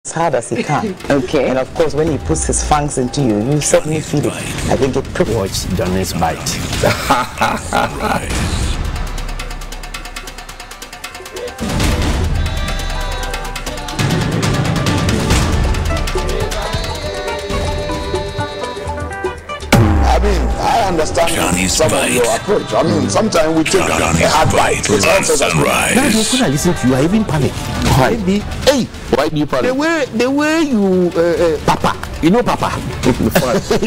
as hard as he can. Okay. And of course, when he puts his fangs into you, you certainly feel it. I think it Watch Johnny's Bite. I understand some of your approach. I mean, sometimes we take a hard bite. It helps us. Nowadays, when I listen to you, I even panic. Maybe, hey, Why do you panic? the way you, Papa, you know Papa.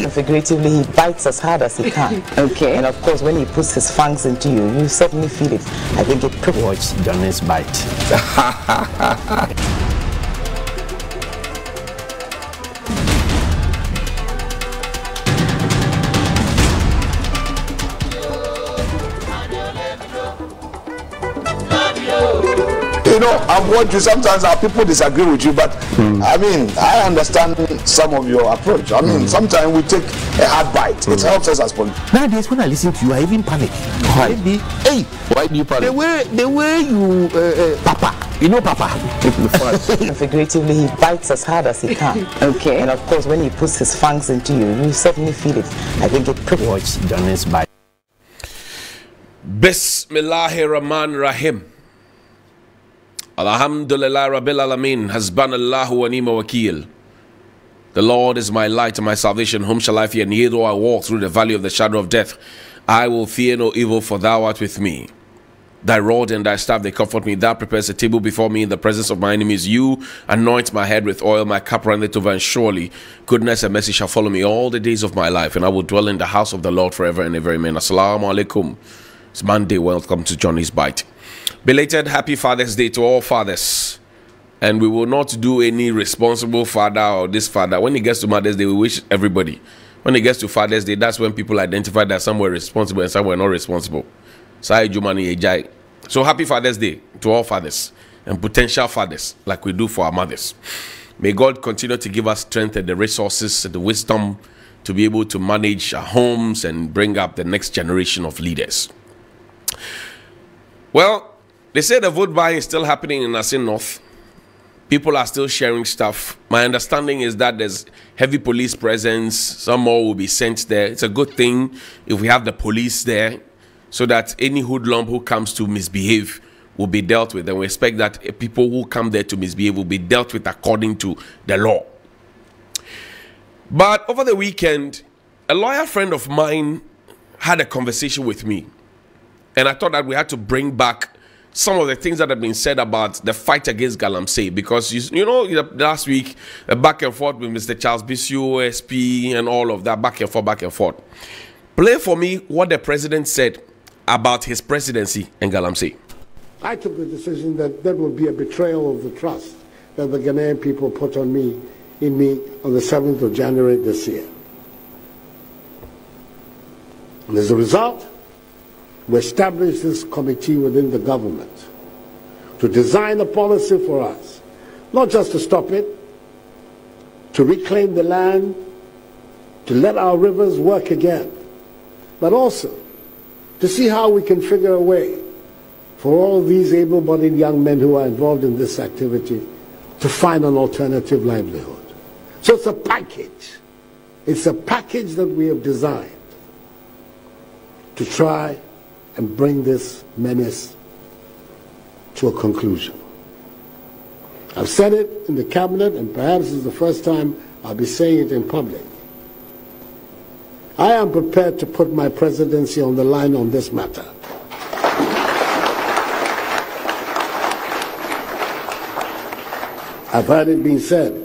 Figuratively, he bites as hard as he can. Okay. And of course, when he puts his fangs into you, you certainly feel it. I think it Watch Johnny's Bite. You know, I've watched you. Sometimes our people disagree with you, but I mean, I understand some of your approach. I mean, sometimes we take a hard bite. It helps us as politicians. Nowadays, when I listen to you, I even panic. Maybe, hey, Why do you panic? the way you, Papa, you know Papa. figuratively, he bites as hard as he can. Okay. And of course, when he puts his fangs into you, you certainly feel it. I think it Watch Johnny's Bite. Bismillahirrahmanirrahim. Alhamdulillah Rabbil Alameen. Hasbanallahu wa ni'ma wakil. The Lord is my light and my salvation. Whom shall I fear? And yea, though I walk through the valley of the shadow of death, I will fear no evil, for thou art with me. Thy rod and thy staff, they comfort me. Thou prepares a table before me in the presence of my enemies. You anoint my head with oil, my cup runneth over, and surely goodness and mercy shall follow me all the days of my life, and I will dwell in the house of the Lord forever and ever. Amen. Assalamu alaikum. It's Monday. Welcome to Johnny's Bite. Belated happy Father's Day to all fathers. And we will not do any responsible father or this father. When it gets to Mother's Day, we wish everybody. When it gets to Father's Day, that's when people identify that some were responsible and some were not responsible. So happy Father's Day to all fathers and potential fathers, like we do for our mothers. May God continue to give us strength and the resources and the wisdom to be able to manage our homes and bring up the next generation of leaders. Well, they say the vote buying is still happening in Asin North. People are still sharing stuff. My understanding is that there's heavy police presence. Some more will be sent there. It's a good thing if we have the police there, so that any hoodlum who comes to misbehave will be dealt with. And we expect that people who come there to misbehave will be dealt with according to the law. But over the weekend, a lawyer friend of mine had a conversation with me. And I thought that we had to bring back some of the things that have been said about the fight against Galamsey, because you know last week back and forth with Mr. Charles Bisu, SP, and all of that back and forth. Play for me what the president said about his presidency and Galamsey. I took the decision that that would be a betrayal of the trust that the Ghanaian people put in me on the 7th of January this year. And as a result, we established this committee within the government to design a policy for us, not just to stop it, to reclaim the land, to let our rivers work again, but also to see how we can figure a way for all these able-bodied young men who are involved in this activity to find an alternative livelihood. So it's a package. It's a package that we have designed to try and bring this menace to a conclusion. I've said it in the cabinet, and perhaps it's the first time I'll be saying it in public. I am prepared to put my presidency on the line on this matter. I've heard it being said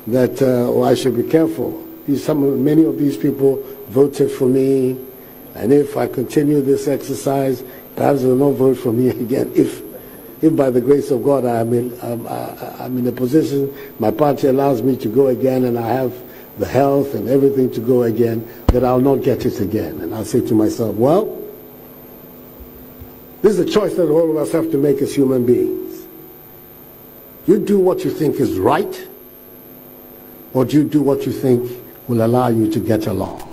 that I should be careful. Many of these people voted for me, and if I continue this exercise, perhaps they will not vote for me again. If by the grace of God I'm in a position, my party allows me to go again, and I have the health and everything to go again, that I'll not get it again. And I'll say to myself, well, this is a choice that all of us have to make as human beings. You do what you think is right, or do you do what you think will allow you to get along?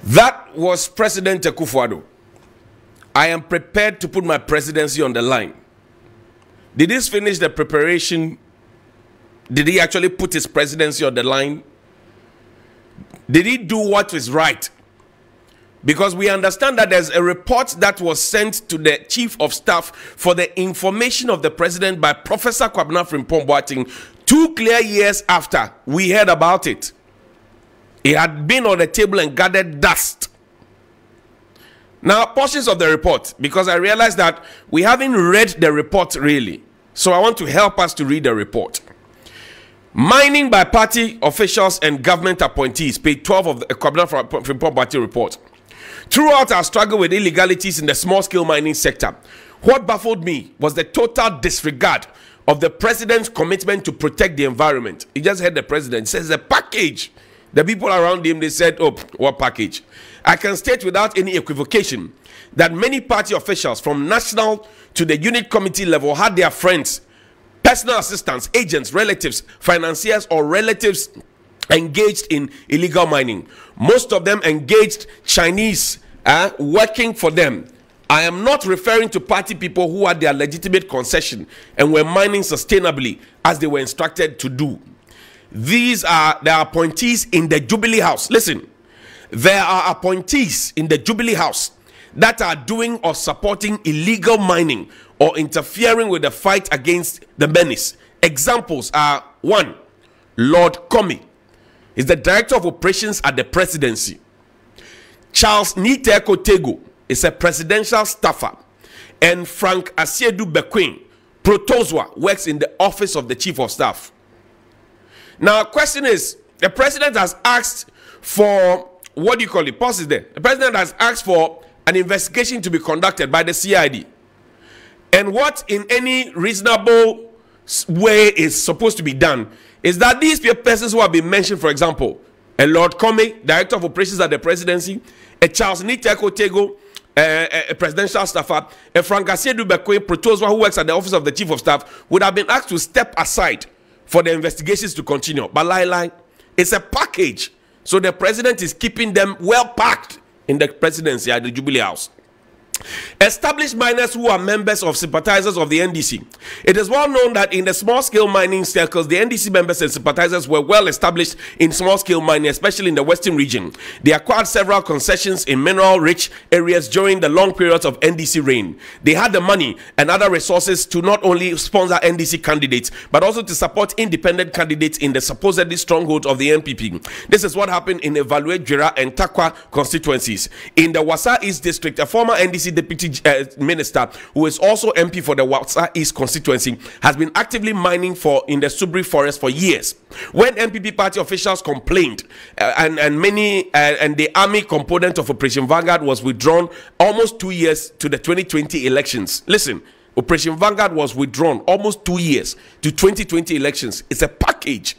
That was President Akufo-Addo. I am prepared to put my presidency on the line. Did this finish the preparation Did he actually put his presidency on the line? Did he do what is right? Because we understand that there's a report that was sent to the chief of staff for the information of the president by Professor Kwabena Frimpong Boateng 2 clear years after we heard about it. It had been on the table and gathered dust. Now, portions of the report, because I realized that we haven't read the report really. So I want to help us to read the report. Mining by party officials and government appointees, page 12 of the Kwabena Frimpong Boateng report. Throughout our struggle with illegalities in the small-scale mining sector, what baffled me was the total disregard of the president's commitment to protect the environment. You just heard the president says a package. The people around him, they said, oh, what package? I can state without any equivocation that many party officials from national to the unit committee level had their friends, personal assistants, agents, relatives, financiers, or relatives engaged in illegal mining. Most of them engaged Chinese working for them. I am not referring to party people who had their legitimate concession and were mining sustainably as they were instructed to do. These are the appointees in the Jubilee House. Listen, there are appointees in the Jubilee House that are doing or supporting illegal mining or interfering with the fight against the menace. Examples are: 1, Lord Comey is the director of operations at the presidency. Charles Niteko Tego is a presidential staffer, and Frank Asiedu Bekwin Protozwa works in the office of the chief of staff. Now, question is, the president has asked for, what do you call it? Pause it there. The president has asked for an investigation to be conducted by the CID. And what in any reasonable way is supposed to be done is that these persons who have been mentioned, for example, a Lord Comey, director of operations at the presidency, a Charles Niteko Tego, a presidential staffer, a Frank Asiedu Bekwin Protozwa, who works at the office of the chief of staff, would have been asked to step aside for the investigations to continue. But it's a package. So the president is keeping them well packed in the presidency at the Jubilee House. Established miners who are members of sympathizers of the NDC. It is well known that in the small-scale mining circles, the NDC members and sympathizers were well established in small-scale mining, especially in the western region. They acquired several concessions in mineral-rich areas during the long periods of NDC reign. They had the money and other resources to not only sponsor NDC candidates, but also to support independent candidates in the supposedly stronghold of the NPP. This is what happened in Evaluate, Jura, and Takwa constituencies. In the Wasa East district, a former NDC deputy minister who is also MP for the Wasa East constituency has been actively mining in the Subri forest for years. When NPP party officials complained and the army component of Operation Vanguard was withdrawn almost 2 years to the 2020 elections. Listen, Operation Vanguard was withdrawn almost 2 years to 2020 elections. It's a package.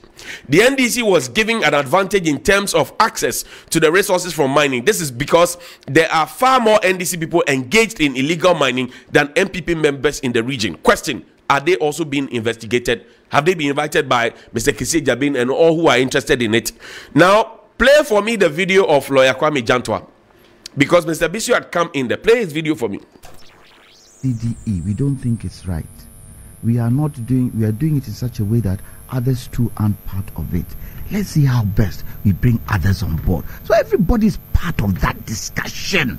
The NDC was giving an advantage in terms of access to the resources from mining. This is because there are far more NDC people engaged in illegal mining than NPP members in the region. Question: are they also being investigated? Have they been invited by Mr. Kissi Jabin and all who are interested in it? Now, play for me the video of Lawyer Kwame Jantwa, because Mr. Bisu had come in there. Play his video for me. CDE, we don't think it's right. We are doing it in such a way that others too aren't part of it. Let's see how best we bring others on board, so everybody's part of that discussion.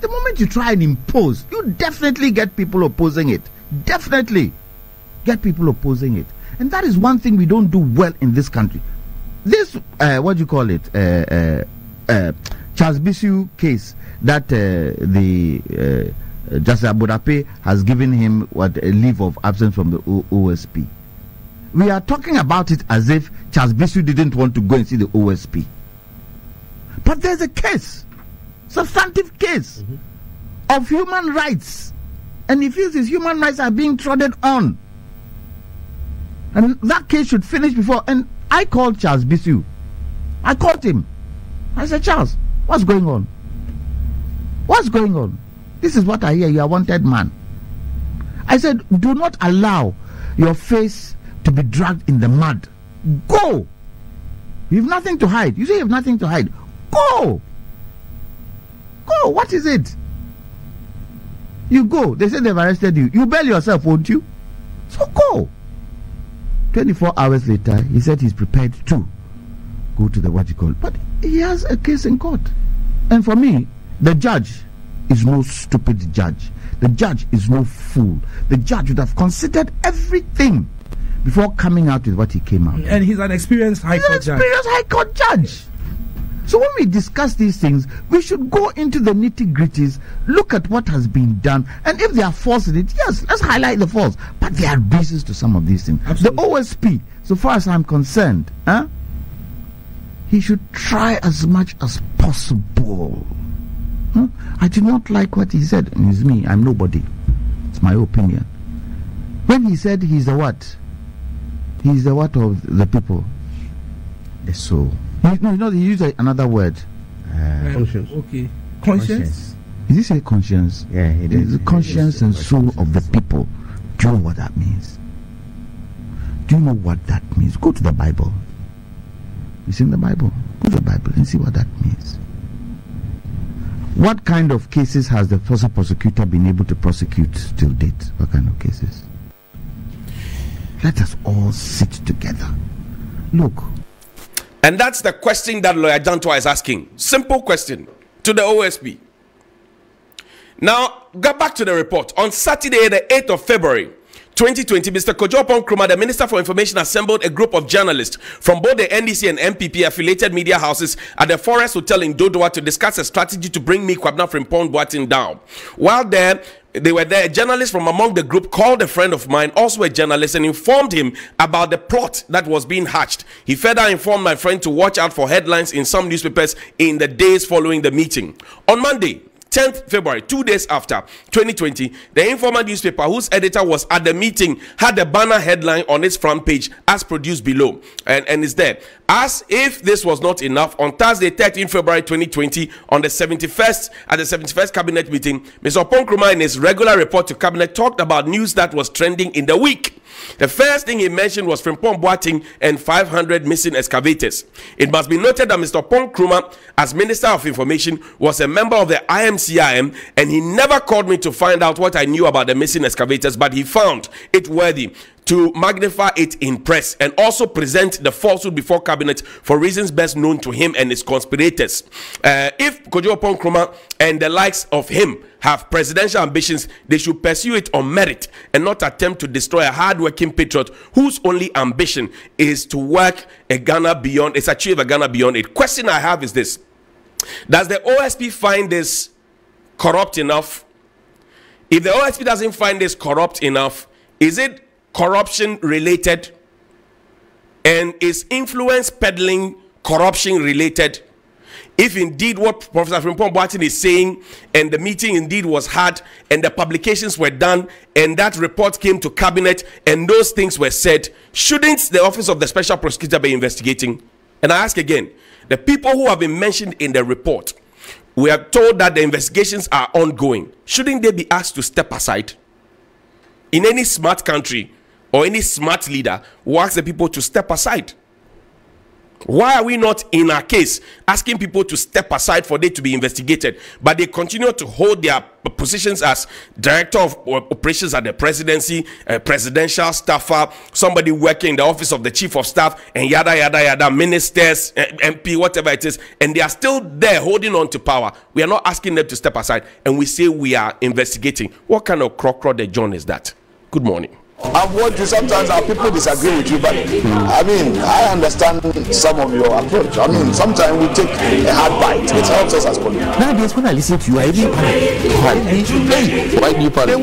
The moment you try and impose, you definitely get people opposing it. Definitely get people opposing it. And that is one thing we don't do well in this country. This what do you call it, Charles Bisu case that Justice Abodape has given him a leave of absence from the OSP. We are talking about it as if Charles Bisu didn't want to go and see the OSP. But there's a case, substantive case of human rights, and he feels his human rights are being trodden on. And that case should finish before. And I called Charles Bisu. I called him. I said, Charles, what's going on? What's going on? This is what I hear. You are a wanted man. I said, do not allow your face to be dragged in the mud. Go. You have nothing to hide. You say you have nothing to hide. Go. Go. What is it? You go. They say they've arrested you. You bail yourself, won't you? So go. 24 hours later, he said he's prepared to go to the what you call. But he has a case in court. And for me, the judge is no stupid judge. The judge is no fool. The judge would have considered everything before coming out with what he came out. And he's an experienced High Court judge. High Court judge. So when we discuss these things, we should go into the nitty-gritties, look at what has been done, and if there are faults in it, yes, let's highlight the faults. But there are reasons to some of these things. Absolutely. The OSP, so far as I'm concerned, he should try as much as possible. I do not like what he said. And it's me, I'm nobody. It's my opinion. When he said he's the what? He's the what of the people? The soul. No, he used another word. Conscience. Okay. Conscience? Did he say conscience? Yeah, he did. The conscience and soul of the people. Do you know what that means? Do you know what that means? Go to the Bible. It's in the Bible. Go to the Bible and see what that means. What kind of cases has the first prosecutor been able to prosecute till date? What kind of cases? Let us all sit together. Look. And that's the question that Lawyer Jantua is asking. Simple question to the OSP. Now, go back to the report. On Saturday, the 8th of February, 2020, Mr. Kojo Oppong-Nkrumah, the Minister for Information, assembled a group of journalists from both the NDC and MPP affiliated media houses at the Forest Hotel in Dodowa to discuss a strategy to bring Kwabena Frimpong Boateng down. While they were there, a journalist from among the group called a friend of mine, also a journalist, and informed him about the plot that was being hatched. He further informed my friend to watch out for headlines in some newspapers in the days following the meeting. On Monday, 10th February, 2 days after 2020, the Informer newspaper, whose editor was at the meeting, had a banner headline on its front page as produced below, and it's there. As if this was not enough, on Thursday, 13th February 2020, at the 71st cabinet meeting, Mr. Oppong-Nkrumah, in his regular report to cabinet, talked about news that was trending in the week. The first thing he mentioned was Frimpong Boateng and 500 missing excavators. It must be noted that Mr. Oppong-Nkrumah, as Minister of Information, was a member of the IMCIM, and he never called me to find out what I knew about the missing excavators, but he found it worthy to magnify it in press and also present the falsehood before cabinet for reasons best known to him and his conspirators. If Kojo Oppong-Nkrumah and the likes of him have presidential ambitions, they should pursue it on merit and not attempt to destroy a hard-working patriot whose only ambition is to work a Ghana beyond, is achieve a Ghana beyond it. Question I have is this: does the OSP find this corrupt enough? If the OSP doesn't find this corrupt enough, is it corruption related, and is influence peddling corruption related? If indeed what Professor Frimpong Boateng is saying, and the meeting indeed was had, and the publications were done, and that report came to cabinet, and those things were said, shouldn't the Office of the Special Prosecutor be investigating? And I ask again, the people who have been mentioned in the report, we are told that the investigations are ongoing. Shouldn't they be asked to step aside? In any smart country, or any smart leader who asks the people to step aside. Why are we not, in our case, asking people to step aside for they to be investigated, but they continue to hold their positions as director of operations at the presidency, presidential staffer, somebody working in the office of the chief of staff, and yada yada yada, ministers, MP, whatever it is, and they are still there holding on to power? We are not asking them to step aside, and we say we are investigating. What kind of crock-crodded John is that? Good morning. I've warned you, sometimes our people disagree with you, but I mean, I understand some of your approach. I mean, sometimes we take a hard bite. It helps us as politicians. Nowadays, when I listen to you, I really panic. Why do you panic?